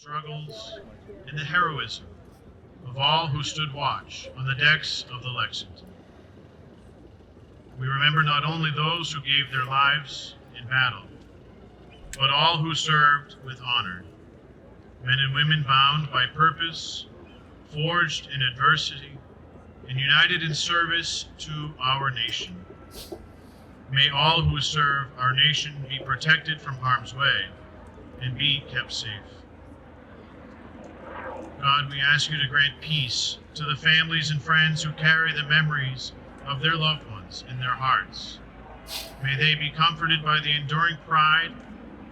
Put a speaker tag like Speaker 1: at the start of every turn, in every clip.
Speaker 1: struggles, and the heroism of all who stood watch on the decks of the Lexington. We remember not only those who gave their lives in battle, but all who served with honor, men and women bound by purpose, forged in adversity, and united in service to our nation. May all who serve our nation be protected from harm's way and be kept safe. God, we ask you to grant peace to the families and friends who carry the memories of their loved ones in their hearts. May they be comforted by the enduring pride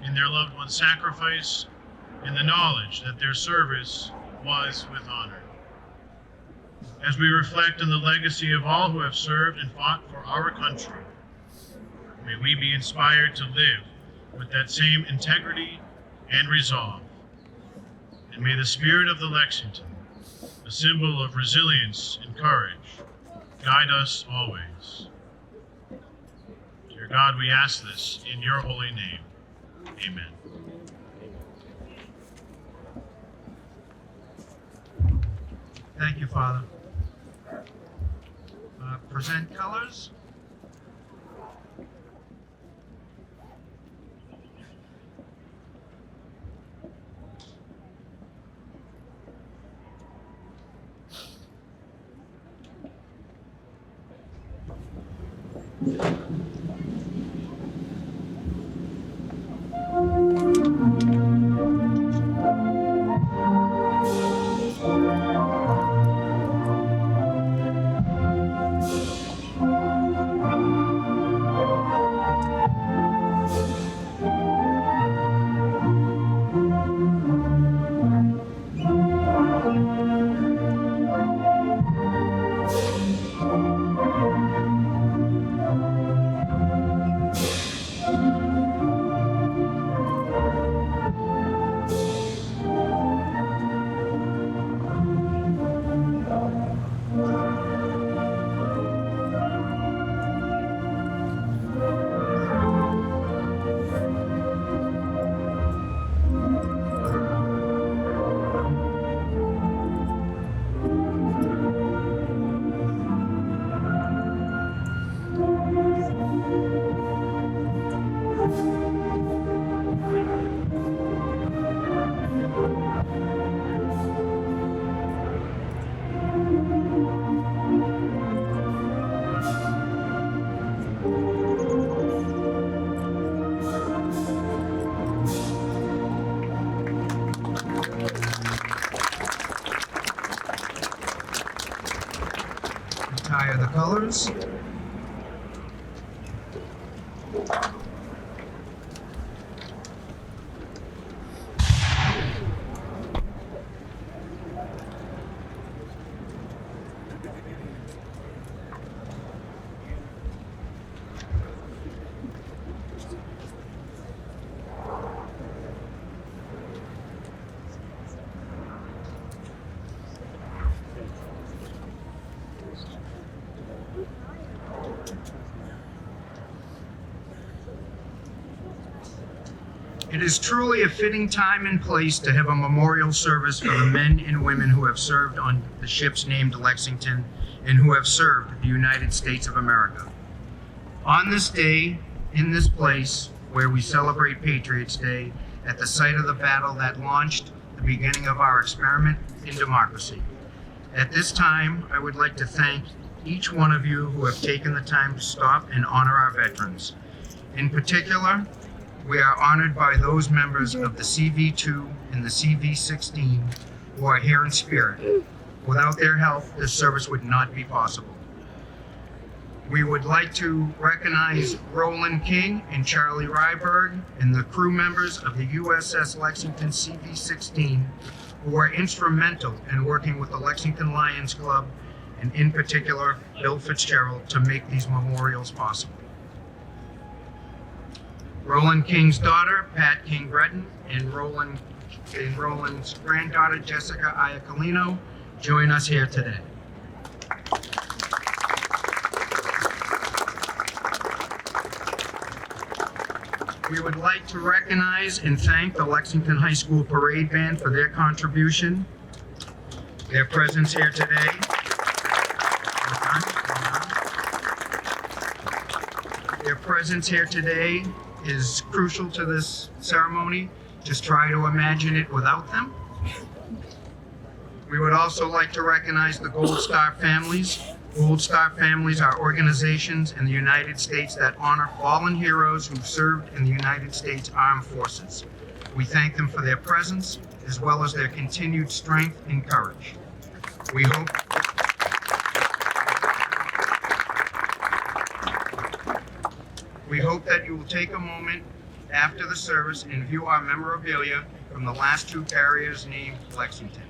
Speaker 1: in their loved one's sacrifice and the knowledge that their service was with honor. As we reflect on the legacy of all who have served and fought for our country, may we be inspired to live with that same integrity and resolve. And may the spirit of the Lexington, a symbol of resilience and courage, guide us always. Dear God, we ask this in your holy name. Amen.
Speaker 2: Thank you, Father. Present colors. Retire the colors. It is truly a fitting time and place to have a memorial service for the men and women who have served on the ships named Lexington and who have served the United States of America. On this day, in this place, where we celebrate Patriots Day, at the site of the battle that launched the beginning of our experiment in democracy. At this time, I would like to thank each one of you who have taken the time to stop and honor our veterans. In particular, we are honored by those members of the CV2 and the CV16 who are here in spirit. Without their help, this service would not be possible. We would like to recognize Roland King and Charlie Ryberg and the crew members of the USS Lexington CV16 who were instrumental in working with the Lexington Lions Club and in particular Bill Fitzgerald to make these memorials possible. Roland King's daughter, Pat King Breton, and Roland's granddaughter, Jessica Iacolino, join us here today. We would like to recognize and thank the Lexington High School Parade Band for their contribution, their presence here today. Their presence here today is crucial to this ceremony. Just try to imagine it without them. We would also like to recognize the Gold Star families. Gold Star families are organizations in the United States that honor fallen heroes who served in the United States Armed Forces. We thank them for their presence, as well as their continued strength and courage. We hope that you will take a moment after the service and view our memorabilia from the last two carriers named Lexington.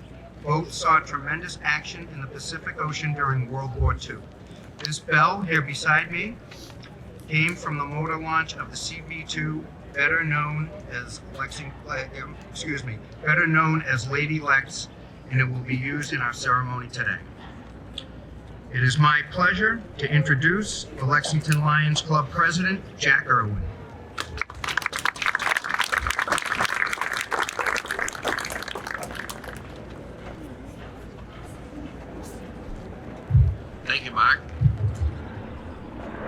Speaker 2: Both saw tremendous action in the Pacific Ocean during World War II. This bell here beside me came from the motor launch of the CB-2, better known as Lady Lex, and it will be used in our ceremony today. It is my pleasure to introduce the Lexington Lions Club President, Jack Irwin.
Speaker 3: Thank you, Mark.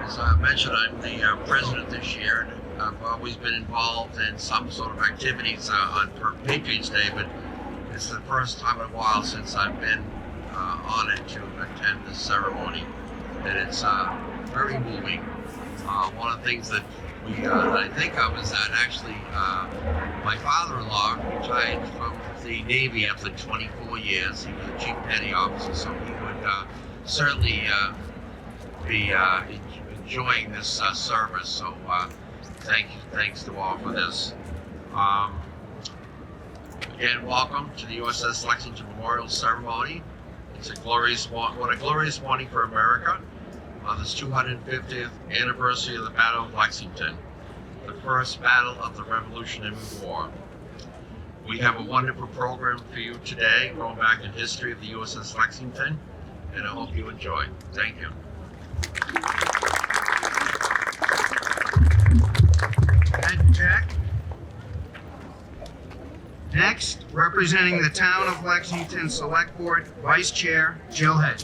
Speaker 3: As I mentioned, I'm the president this year, and I've always been involved in some sort of activities on Patriots Day, but it's the first time in a while since I've been honored to attend this ceremony, and it's very moving. One of the things that I think of is that actually my father-in-law retired from the Navy after 24 years. He was a chief petty officer, so he would certainly be enjoying this service. So thanks to all for this. Again, welcome to the USS Lexington Memorial Ceremony. It's a glorious what a glorious morning for America on this 250th anniversary of the Battle of Lexington, the first battle of the Revolutionary War. We have a wonderful program for you today, going back in history of the USS Lexington, and I hope you enjoy. Thank you.
Speaker 2: Thank you, Jack. Next, representing the town of Lexington Select Board, Vice Chair Jill Head.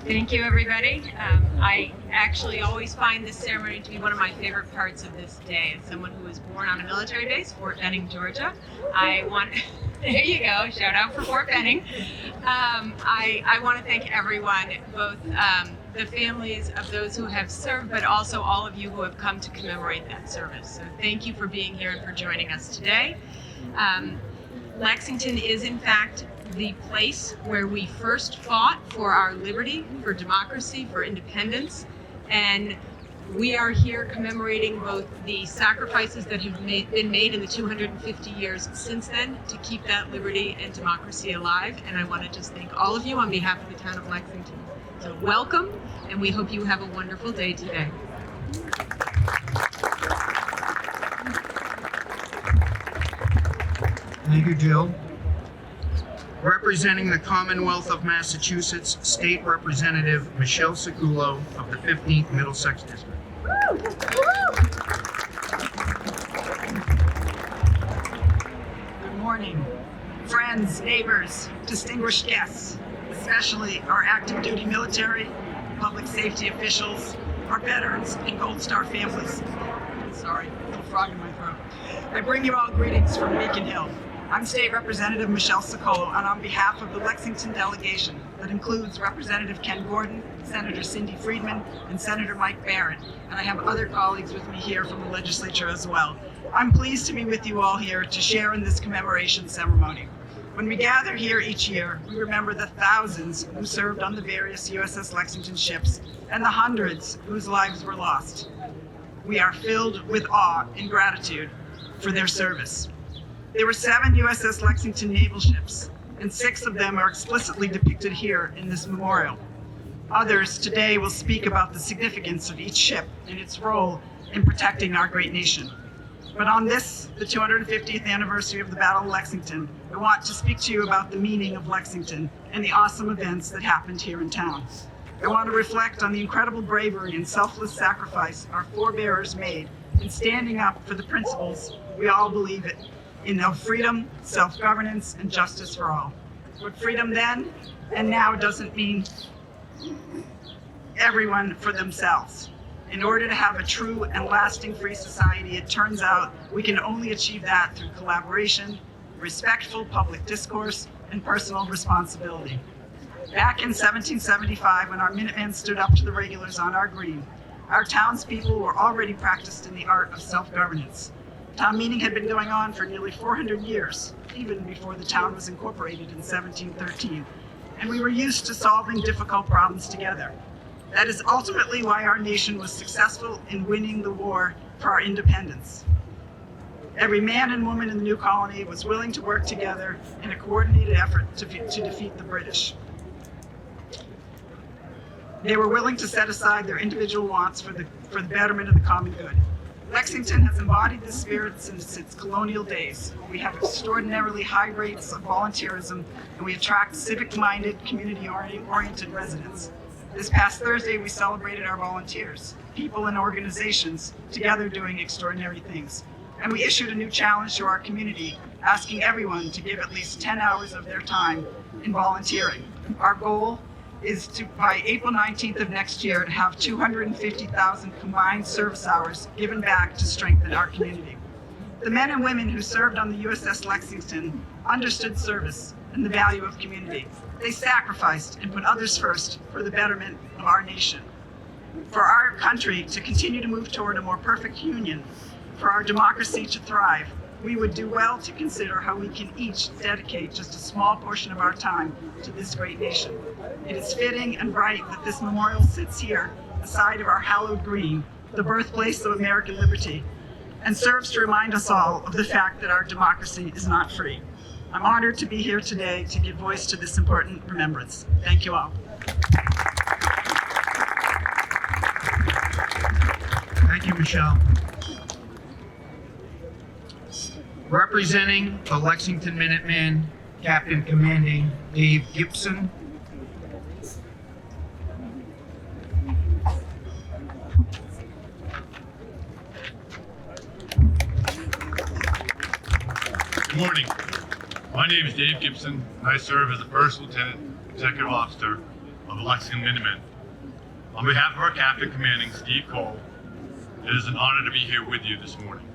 Speaker 4: Thank you, everybody. I actually always find this ceremony to be one of my favorite parts of this day. As someone who was born on a military base, Fort Benning, Georgia, there you go, shout out for Fort Benning. I want to thank everyone, both the families of those who have served, but also all of you who have come to commemorate that service. So thank you for being here and for joining us today. Lexington is, in fact, the place where we first fought for our liberty, for democracy, for independence, and we are here commemorating both the sacrifices that have been made in the 250 years since then to keep that liberty and democracy alive. And I want to just thank all of you on behalf of the town of Lexington. So welcome, and we hope you have a wonderful day today.
Speaker 2: Thank you, Jill. Representing the Commonwealth of Massachusetts, State Representative Michelle Siculo of the 15th Middlesex District.
Speaker 5: Good morning, friends, neighbors, distinguished guests, especially our active duty military, public safety officials, our veterans, and Gold Star families. Sorry, a little frog in my throat. I bring you all greetings from Beacon Hill. I'm State Representative Michelle Siculo, and on behalf of the Lexington delegation that includes Representative Ken Gordon, Senator Cindy Friedman, and Senator Mike Barrett, and I have other colleagues with me here from the legislature as well. I'm pleased to be with you all here to share in this commemoration ceremony. When we gather here each year, we remember the thousands who served on the various USS Lexington ships and the hundreds whose lives were lost. We are filled with awe and gratitude for their service. There were 7 USS Lexington naval ships, and 6 of them are explicitly depicted here in this memorial. Others today will speak about the significance of each ship and its role in protecting our great nation. But on this, the 250th anniversary of the Battle of Lexington, I want to speak to you about the meaning of Lexington and the awesome events that happened here in town. I want to reflect on the incredible bravery and selfless sacrifice our forebears made in standing up for the principles we all believe in of freedom, self-governance, and justice for all. But freedom then and now doesn't mean everyone for themselves. In order to have a true and lasting free society, it turns out we can only achieve that through collaboration, respectful public discourse, and personal responsibility. Back in 1775, when our Minutemen stood up to the regulars on our green, our townspeople were already practiced in the art of self-governance. Town meeting had been going on for nearly 400 years, even before the town was incorporated in 1713, and we were used to solving difficult problems together. That is ultimately why our nation was successful in winning the war for our independence. Every man and woman in the new colony was willing to work together in a coordinated effort to defeat the British. They were willing to set aside their individual wants for the betterment of the common good. Lexington has embodied this spirit since its colonial days. We have extraordinarily high rates of volunteerism, and we attract civic-minded, community-oriented residents. This past Thursday, we celebrated our volunteers, people and organizations together doing extraordinary things. And we issued a new challenge to our community, asking everyone to give at least 10 hours of their time in volunteering. Our goal is to, by April 19th of next year, to have 250,000 combined service hours given back to strengthen our community. The men and women who served on the USS Lexington understood service and the value of community. They sacrificed and put others first for the betterment of our nation. For our country to continue to move toward a more perfect union, for our democracy to thrive, we would do well to consider how we can each dedicate just a small portion of our time to this great nation. It is fitting and right that this memorial sits here, aside of our hallowed green, the birthplace of American liberty, and serves to remind us all of the fact that our democracy is not free. I'm honored to be here today to give voice to this important remembrance. Thank you all.
Speaker 2: Thank you, Michelle. Representing the Lexington Minutemen, Captain Commanding Dave Gibson.
Speaker 1: Good morning. My name is Dave Gibson, and I serve as the First Lieutenant Executive Officer of the Lexington Minutemen. On behalf of our Captain Commanding Steve Cole, it is an honor to be here with you this morning.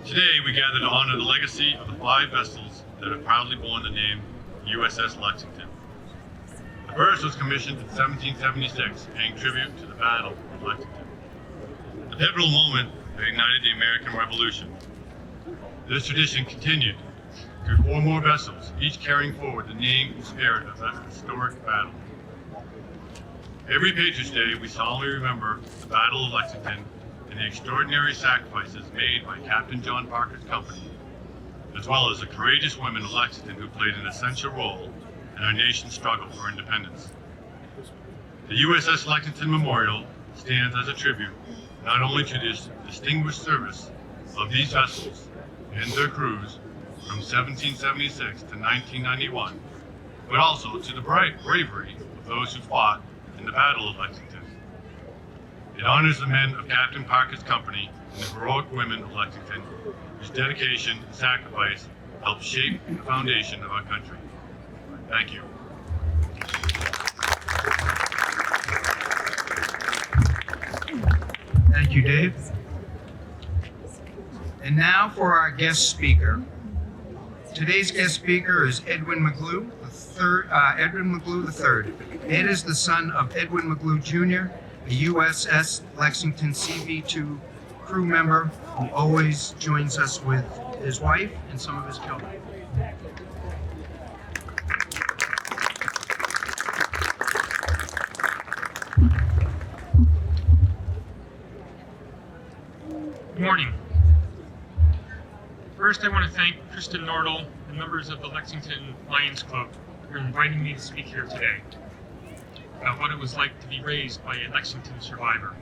Speaker 1: Today, we gather to honor the legacy of the 5 vessels that have proudly borne the name USS Lexington. The first was commissioned in 1776, paying tribute to the Battle of Lexington, a pivotal moment that ignited the American Revolution. This tradition continued through 4 more vessels, each carrying forward the name and spirit of that historic battle. Every Patriots Day, we solemnly remember the Battle of Lexington and the extraordinary sacrifices made by Captain John Parker's company, as well as the courageous women of Lexington who played an essential role in our nation's struggle for independence. The USS Lexington Memorial stands as a tribute not only to this distinguished service of these vessels and their crews from 1776 to 1991, but also to the bravery of those who fought in the Battle of Lexington. It honors the men of Captain Parker's company and the heroic women of Lexington, whose dedication and sacrifice helped shape the foundation of our country. Thank you.
Speaker 2: Thank you, Dave. And now for our guest speaker. Today's guest speaker is Edwin McGlew III. Ed is the son of Edwin McGlew Jr., a USS Lexington CV-2 crew member who always joins us with his wife and some of his children.
Speaker 6: Good morning. First, I want to thank Kristen Nordell and members of the Lexington Lions Club for inviting me to speak here today about what it was like to be raised by a Lexington survivor.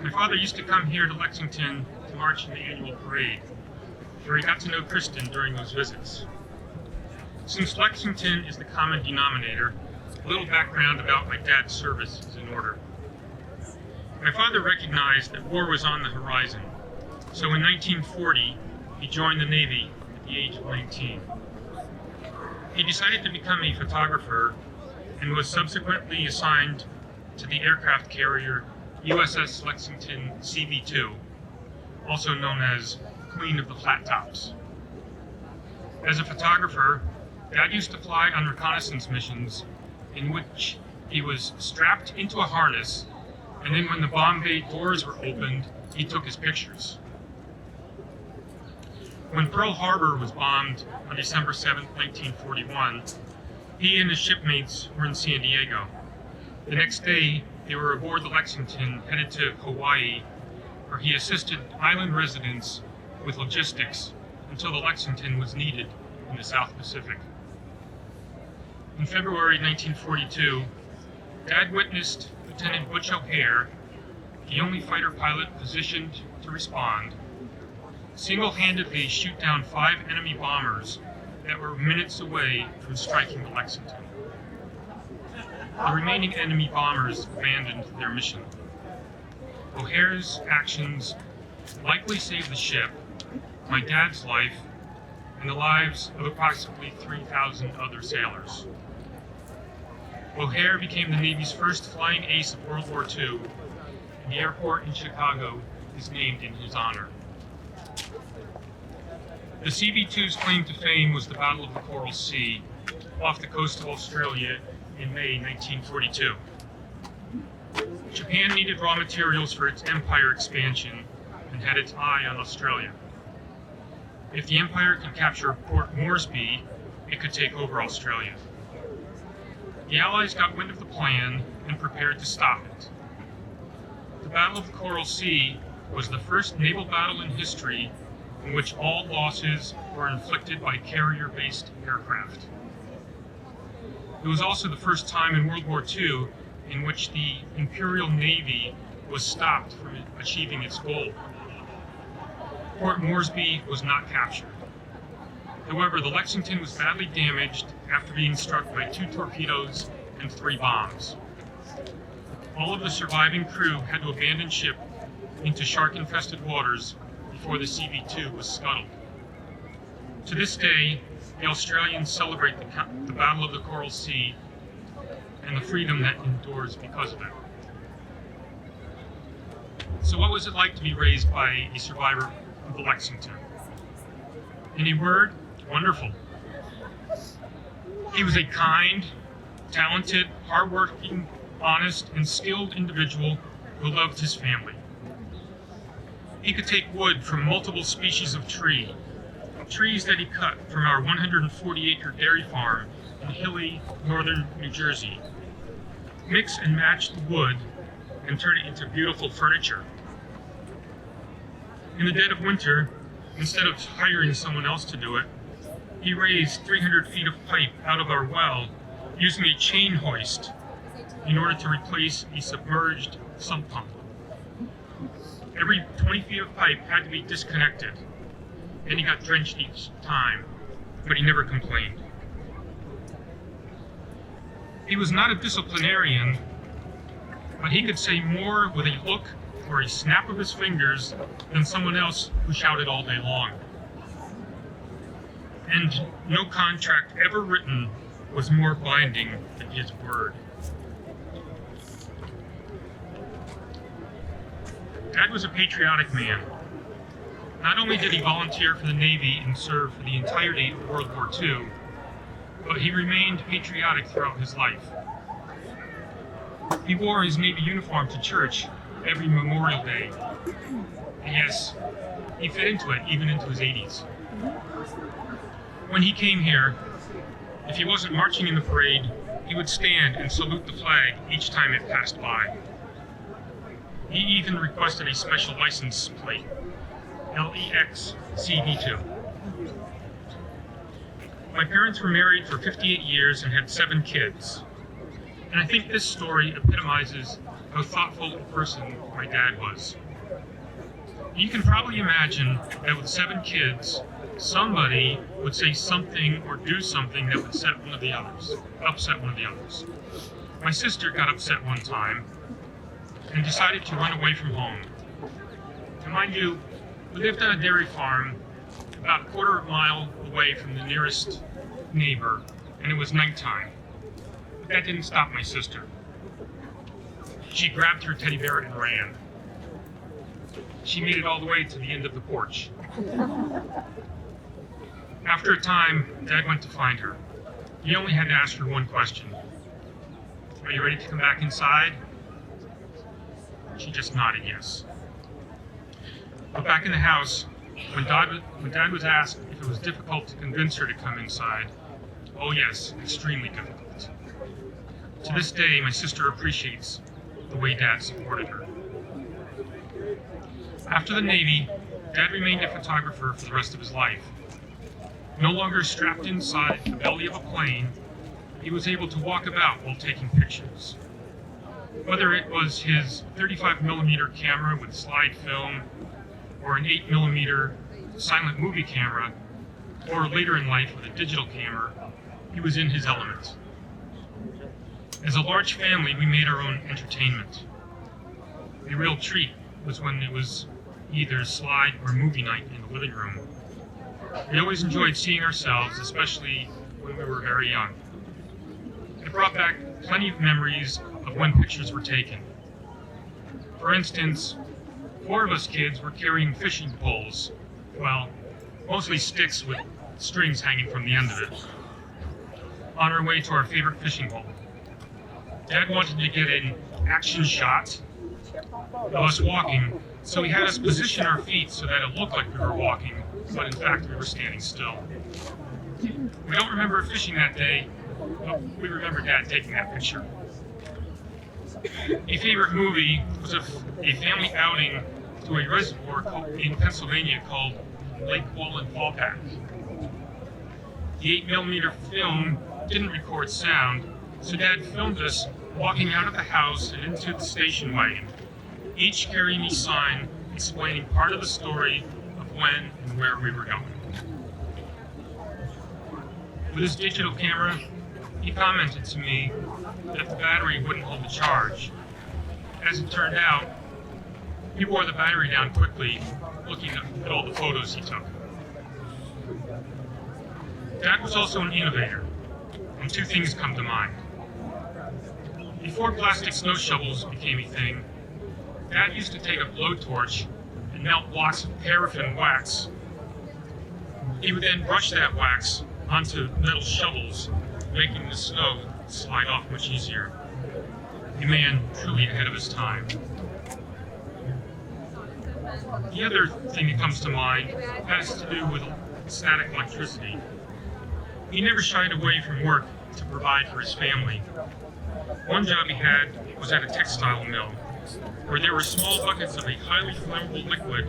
Speaker 6: My father used to come here to Lexington to march in the annual parade, where he got to know Kristen during those visits. Since Lexington is the common denominator, little background about my dad's service is in order. My father recognized that war was on the horizon, so in 1940, he joined the Navy at the age of 19. He decided to become a photographer and was subsequently assigned to the aircraft carrier USS Lexington CV-2, also known as Queen of the Flat Tops. As a photographer, Dad used to fly on reconnaissance missions in which he was strapped into a harness, and then when the bomb bay doors were opened, he took his pictures. When Pearl Harbor was bombed on December 7, 1941, he and his shipmates were in San Diego. The next day, they were aboard the Lexington headed to Hawaii, where he assisted island residents with logistics until the Lexington was needed in the South Pacific. In February 1942, Dad witnessed Lieutenant Butch O'Hare, the only fighter pilot positioned to respond, single-handedly shoot down 5 enemy bombers that were minutes away from striking the Lexington. The remaining enemy bombers abandoned their mission. O'Hare's actions likely saved the ship, my dad's life, and the lives of approximately 3,000 other sailors. O'Hare became the Navy's first flying ace of World War II, and the airport in Chicago is named in his honor. The CV-2's claim to fame was the Battle of the Coral Sea off the coast of Australia in May 1942. Japan needed raw materials for its empire expansion and had its eye on Australia. If the empire could capture Port Moresby, it could take over Australia. The Allies got wind of the plan and prepared to stop it. The Battle of the Coral Sea was the first naval battle in history in which all losses were inflicted by carrier-based aircraft. It was also the first time in World War II in which the Imperial Navy was stopped from achieving its goal. Port Moresby was not captured. However, the Lexington was badly damaged after being struck by 2 torpedoes and 3 bombs. All of the surviving crew had to abandon ship into shark-infested waters before the CV-2 was scuttled. To this day, the Australians celebrate the Battle of the Coral Sea and the freedom that endures because of it. So what was it like to be raised by a survivor of the Lexington? In a word, wonderful. He was a kind, talented, hardworking, honest, and skilled individual who loved his family. He could take wood from multiple species of trees that he cut from our 140-acre dairy farm in hilly northern New Jersey, mix and match the wood, and turn it into beautiful furniture. In the dead of winter, instead of hiring someone else to do it, he raised 300 feet of pipe out of our well using a chain hoist in order to replace a submerged sump pump. Every 20 feet of pipe had to be disconnected, and he got drenched each time, but he never complained. He was not a disciplinarian, but he could say more with a look or a snap of his fingers than someone else who shouted all day long. And no contract ever written was more binding than his word. Dad was a patriotic man. Not only did he volunteer for the Navy and serve for the entirety of World War II, but he remained patriotic throughout his life. He wore his Navy uniform to church every Memorial Day. And yes, he fit into it even into his 80s. When he came here, if he wasn't marching in the parade, he would stand and salute the flag each time it passed by. He even requested a special license plate, LEX-CV2. My parents were married for 58 years and had 7 kids. And I think this story epitomizes how thoughtful a person my dad was. You can probably imagine that with 7 kids, somebody would say something or do something that would upset one of the others. My sister got upset one time and decided to run away from home. And mind you, we lived on a dairy farm about a quarter of a mile away from the nearest neighbor, and it was nighttime. But that didn't stop my sister. She grabbed her teddy bear and ran. She made it all the way to the end of the porch. After a time, Dad went to find her. He only had to ask her one question. "Are you ready to come back inside?" She just nodded yes. But back in the house, when Dad was asked if it was difficult to convince her to come inside, oh yes, extremely difficult. To this day, my sister appreciates the way Dad supported her. After the Navy, Dad remained a photographer for the rest of his life. No longer strapped inside the belly of a plane, he was able to walk about while taking pictures. Whether it was his 35mm camera with slide film, or an 8mm silent movie camera, or later in life with a digital camera, he was in his element. As a large family, we made our own entertainment. The real treat was when it was either slide or movie night in the living room. We always enjoyed seeing ourselves, especially when we were very young. It brought back plenty of memories of when pictures were taken. For instance, 4 of us kids were carrying fishing poles, well, mostly sticks with strings hanging from the end of it, on our way to our favorite fishing hole. Dad wanted to get an action shot of us walking, so he had us position our feet so that it looked like we were walking, but in fact we were standing still. We don't remember fishing that day, but we remember Dad taking that picture. A favorite movie was a family outing to a reservoir in Pennsylvania called Lake Wallen Fallback. The 8mm film didn't record sound, so Dad filmed us walking out of the house and into the station wagon, each carrying a sign explaining part of the story of when and where we were going. With his digital camera, he commented to me that the battery wouldn't hold the charge. As it turned out, he wore the battery down quickly, looking at all the photos he took. Dad was also an innovator, and 2 things come to mind. Before plastic snow shovels became a thing, Dad used to take a blowtorch and melt blocks of paraffin wax. He would then brush that wax onto metal shovels, making the snow slide off much easier. A man truly ahead of his time. The other thing that comes to mind has to do with static electricity. He never shied away from work to provide for his family. One job he had was at a textile mill, where there were small buckets of a highly flammable liquid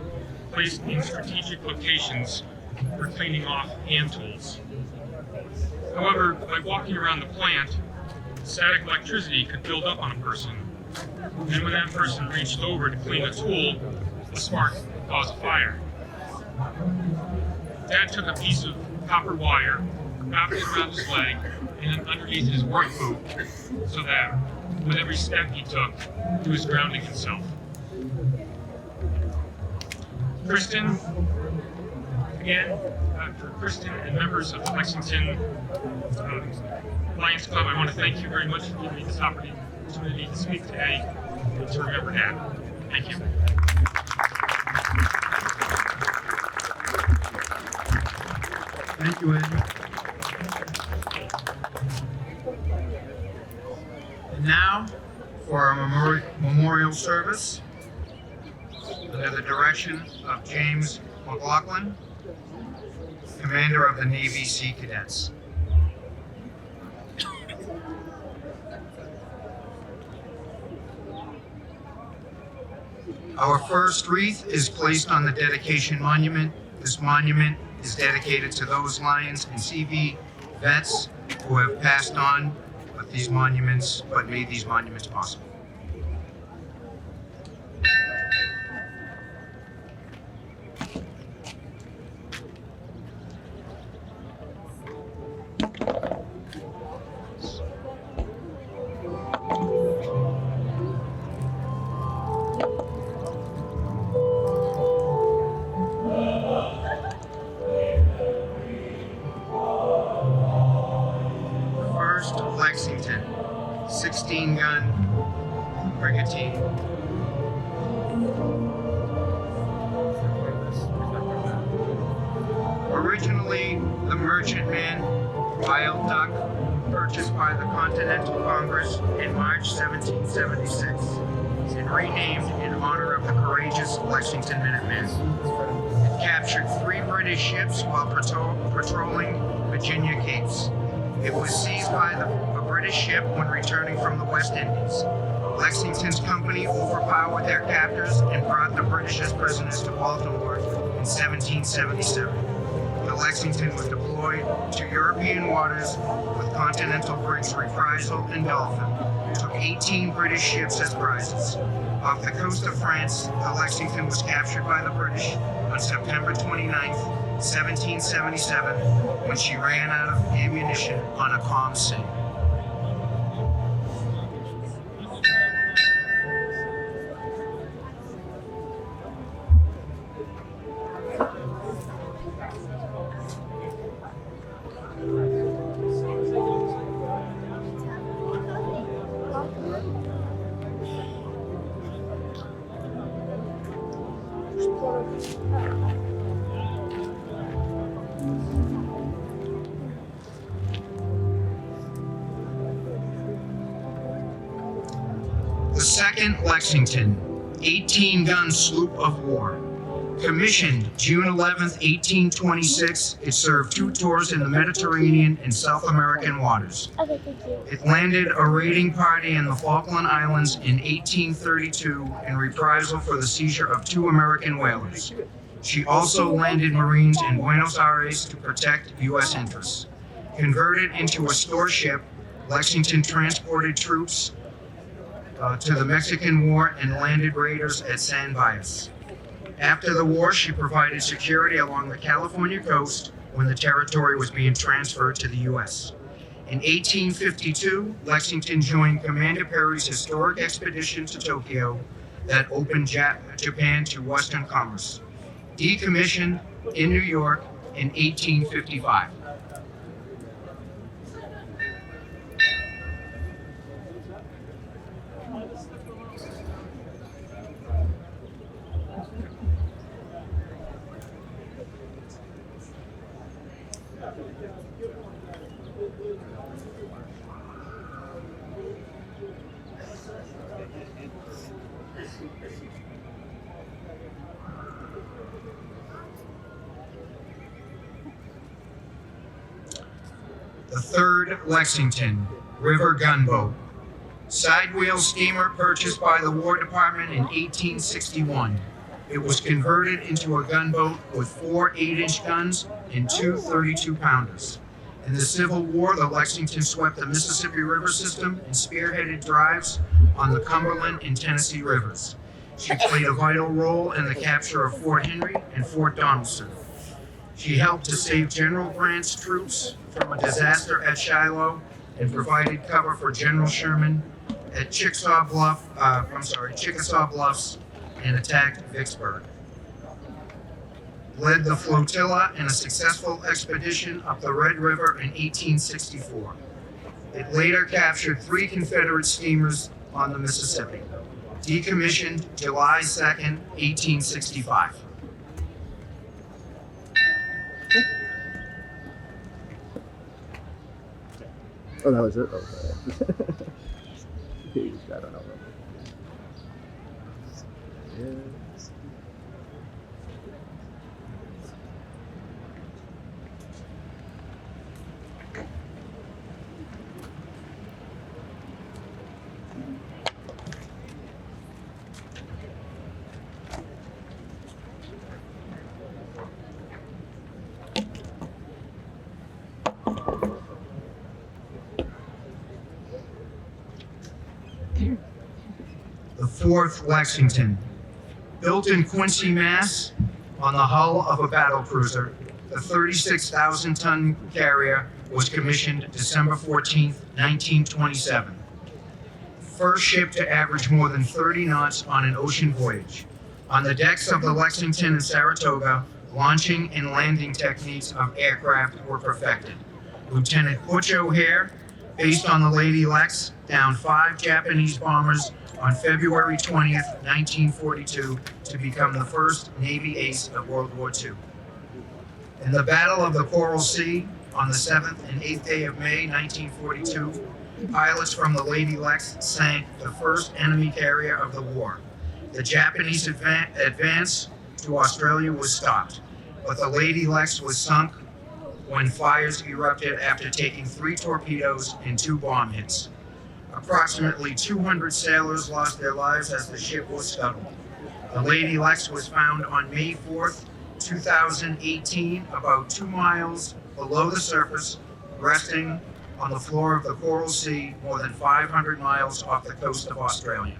Speaker 6: placed in strategic locations for cleaning off hand tools. However, by walking around the plant, static electricity could build up on a person, and when that person reached over to clean a tool, the spark caused a fire. Dad took a piece of copper wire, wrapped it around his leg, and underneath his work boot, so that with every step he took, he was grounding himself. Kristen, again, for Kristen and members of the Lexington Lions Club, I want to thank you very much for giving me this opportunity to speak today and to remember Dad. Thank you.
Speaker 2: Thank you, Ed. And now, for our memorial service, under the direction of James McLaughlin, Commander of the Navy Sea Cadets. Our first wreath is placed on the dedication monument. This monument is dedicated to those Lions and CV vets who have passed on, but made these monuments possible. frigate. Originally, the merchantman Wild Duck, purchased by the Continental Congress in March 1776, and renamed in honor of the courageous Lexington Minutemen. It captured 3 British ships while patrolling Virginia Capes. It was seized by a British ship when returning from the West Indies. Lexington's company overpowered their captors and brought the British as prisoners to Baltimore in 1777. The Lexington was deployed to European waters with Continental brigs Reprisal and Dolphin. Took 18 British ships as prizes. Off the coast of France, the Lexington was captured by the British on September 29, 1777, when she ran out of ammunition on a calm sea. The second Lexington, 18-gun sloop of war. Commissioned June 11, 1826, it served 2 tours in the Mediterranean and South American waters.
Speaker 7: Okay, thank you.
Speaker 2: It landed a raiding party in the Falkland Islands in 1832 in reprisal for the seizure of 2 American whalers. She also landed Marines in Buenos Aires to protect U.S. interests. Converted into a store ship, Lexington transported troops to the Mexican War and landed raiders at San Bias. After the war, she provided security along the California coast when the territory was being transferred to the U.S. In 1852, Lexington joined Commander Perry's historic expedition to Tokyo that opened Japan to Western commerce. Decommissioned in New York in 1855. The third Lexington, river gunboat. Sidewheel steamer purchased by the War Department in 1861. It was converted into a gunboat with 4 8-inch guns and 2 32-pounders. In the Civil War, the Lexington swept the Mississippi River system and spearheaded drives on the Cumberland and Tennessee rivers. She played a vital role in the capture of Fort Henry and Fort Donelson. She helped to save General Grant's troops from a disaster at Shiloh and provided cover for General Sherman at Chickasaw Bluffs and attacked Vicksburg. Led the flotilla in a successful expedition up the Red River in 1864. It later captured 3 Confederate steamers on the Mississippi. Decommissioned July 2nd, 1865.
Speaker 8: Oh, that was it? Oh, sorry. I don't know. Yes.
Speaker 2: The fourth Lexington. Built in Quincy, Mass, on the hull of a battle cruiser, the 36,000-ton carrier was commissioned December 14, 1927. First ship to average more than 30 knots on an ocean voyage. On the decks of the Lexington and Saratoga, launching and landing techniques of aircraft were perfected. Lieutenant Butch O'Hare, based on the Lady Lex, downed 5 Japanese bombers on February 20th, 1942, to become the first Navy ace of World War II. In the Battle of the Coral Sea, on the 7th and 8th day of May 1942, pilots from the Lady Lex sank the first enemy carrier of the war. The Japanese advance to Australia was stopped, but the Lady Lex was sunk when fires erupted after taking 3 torpedoes and 2 bomb hits. Approximately 200 sailors lost their lives as the ship was scuttled. The Lady Lex was found on May 4th, 2018, about 2 miles below the surface, resting on the floor of the Coral Sea, more than 500 miles off the coast of Australia.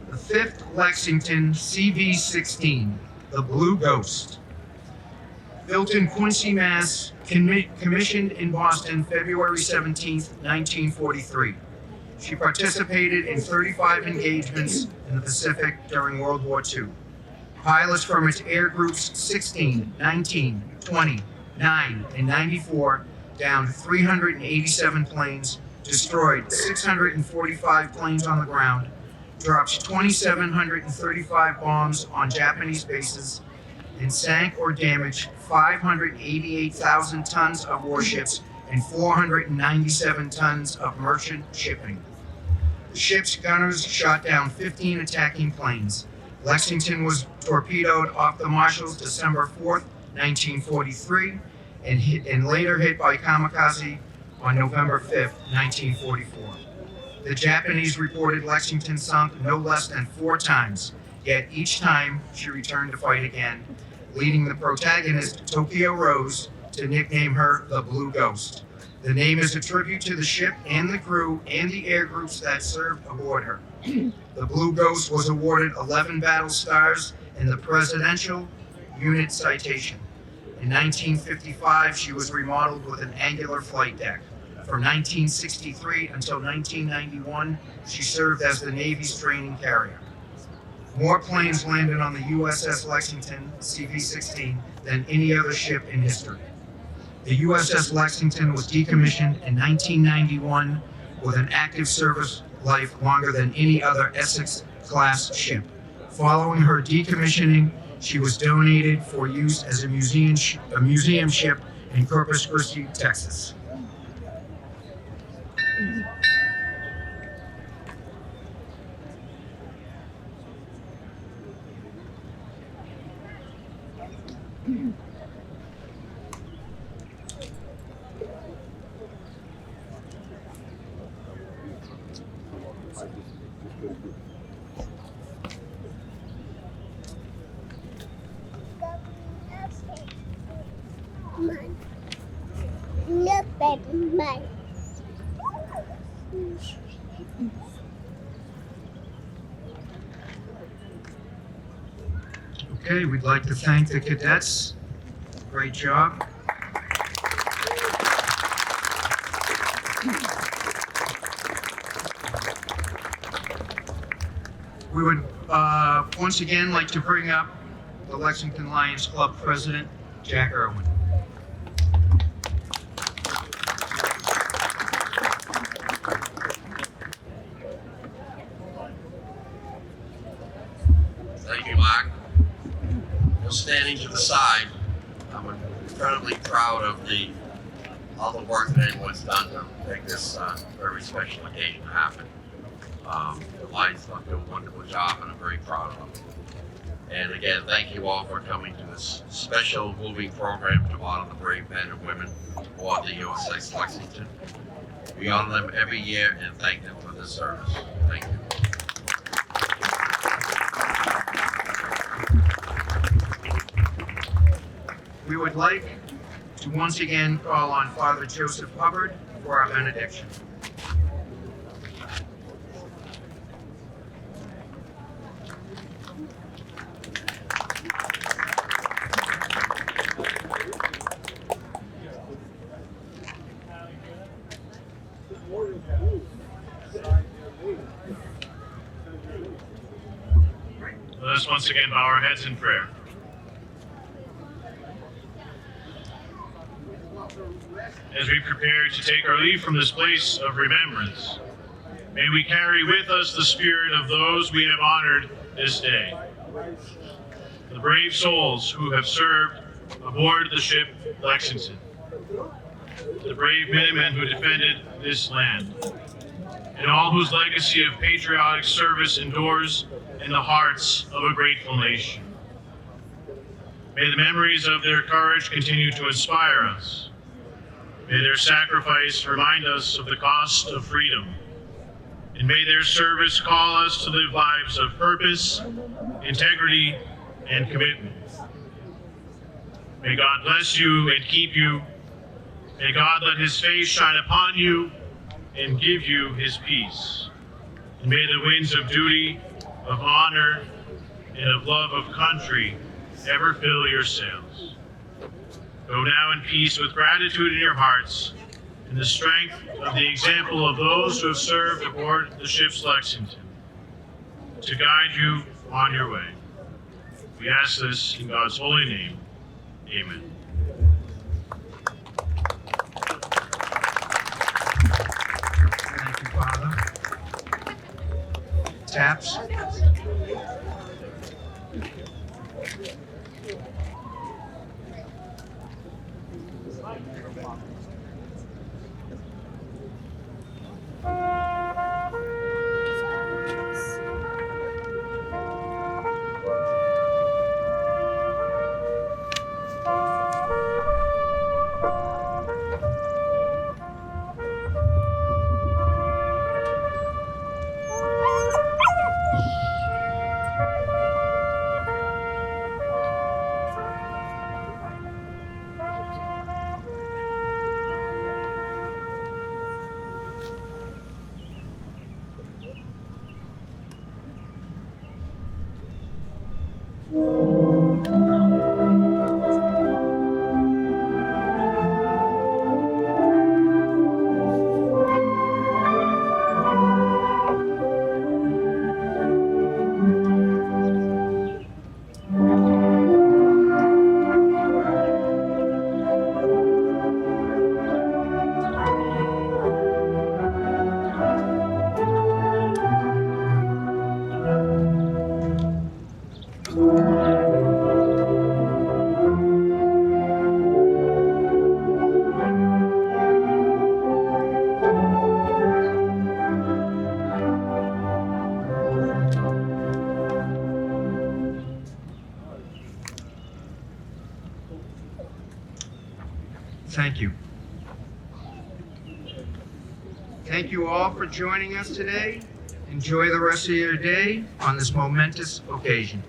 Speaker 2: The 5th Lexington CV-16, the Blue Ghost. Built in Quincy, Mass., commissioned in Boston February 17, 1943. She participated in 35 engagements in the Pacific during World War II. Pilots from its air groups 16, 19, 20, 9, and 94 downed 387 planes, destroyed 645 planes on the ground, dropped 2,735 bombs on Japanese bases, and sank or damaged 588,000 tons of warships and 497 tons of merchant shipping. The ship's gunners shot down 15 attacking planes. Lexington was torpedoed off the Marshalls December 4th, 1943, and later hit by kamikaze on November 5th, 1944. The Japanese reported Lexington sunk no less than 4 times, yet each time she returned to fight again, leading the protagonist, Tokyo Rose, to nickname her the Blue Ghost. The name is a tribute to the ship and the crew and the air groups that served aboard her. The Blue Ghost was awarded 11 battle stars and the Presidential Unit Citation. In 1955, she was remodeled with an angular flight deck. From 1963 until 1991, she served as the Navy's training carrier. More planes landed on the USS Lexington CV-16 than any other ship in history. The USS Lexington was decommissioned in 1991 with an active service life longer than any other Essex-class ship. Following her decommissioning, she was donated for use as a museum ship in Corpus Christi, Texas. Okay, we'd like to thank the cadets. Great job. We would once again like to bring up the Lexington Lions Club President, Jack Irwin.
Speaker 3: Thank you, Mark. Just standing to the side, I'm incredibly proud of all the work that everyone's done to make this very special occasion happen. The Lions Club do a wonderful job, and I'm very proud of them. And again, thank you all for coming to this special moving program to honor the brave men and women aboard the USS Lexington. We honor them every year and thank them for their service. Thank you.
Speaker 2: We would like to once again call on Father Joseph Hubbard for our benediction.
Speaker 1: us once again bow our heads in prayer. As we prepare to take our leave from this place of remembrance, may we carry with us the spirit of those we have honored this day. The brave souls who have served aboard the ship Lexington. The brave men and women who defended this land. And all whose legacy of patriotic service endures in the hearts of a grateful nation. May the memories of their courage continue to inspire us. May their sacrifice remind us of the cost of freedom. And may their service call us to live lives of purpose, integrity, and commitment. May God bless you and keep you. May God let his face shine upon you and give you his peace. And may the winds of duty, of honor, and of love of country ever fill your sails. Go now in peace with gratitude in your hearts and the strength of the example of those who have served aboard the ship's Lexington to guide you on your way. We ask this in God's holy name. Amen.
Speaker 2: Thank you, Father. Taps. Thank you. Thank you all for joining us today. Enjoy the rest of your day on this momentous occasion.